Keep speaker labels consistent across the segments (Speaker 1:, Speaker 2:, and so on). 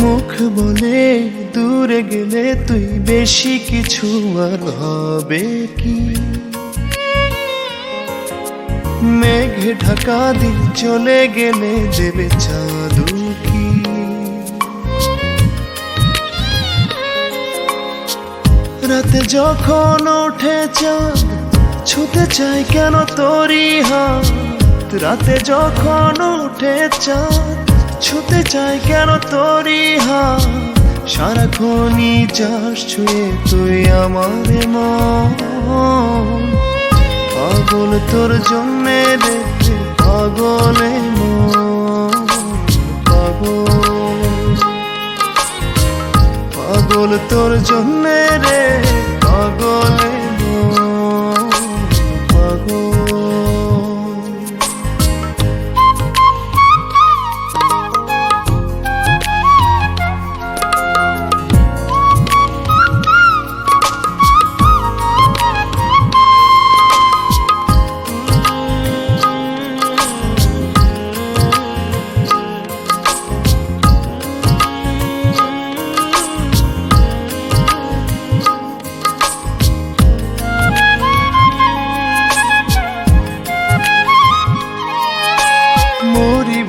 Speaker 1: মুখ বলে দূরে গেলে তুই বেশি কিছু আর হবে কি? মেঘে ঢাকা দিন চলে গেলে দেবে চাঁদ কি? রাতে যখন ওঠে চাঁদ ছুতে চাই কেন তোরই হাত? রাতে যখন ওঠে চাঁদ ছুতে চাই কেন তোরই হাত? সারাক্ষণই যাস ছুঁয়ে তুই আমার মন। পাগল তোর জন্যে রে পাগলে মন, পাগল পাগল তোর জন্যে রে পাগলে মন, পাগল।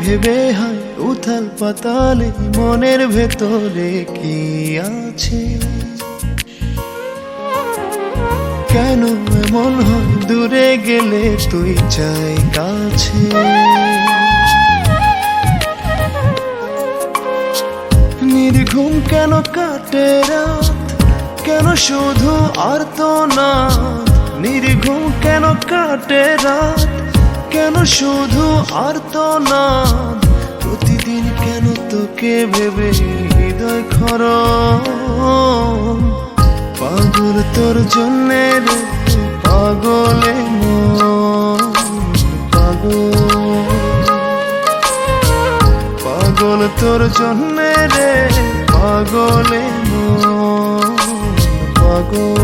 Speaker 1: ভেবে হয় উথাল পাতালে মনের ভেতরে কি আছে? কেন এমন হয় দূরে গেলে তুই চাই কাছে? নির্ঘুম কেন কাটে রাত, কেন শুধু আর্তনাদ? নির্ঘুম কেন কাটে রাত, কেন শুধু আর্তনাদ? প্রতিদিন কেন তোকে ভেবে হৃদয় খরম? পাগল তোর জন্যে রে পাগলে মন, পাগল পাগল তোর জন্যে রে পাগলে মন, পাগল।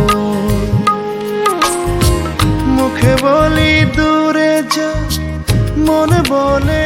Speaker 1: মুখে বলি দূরে যা, মনে বলে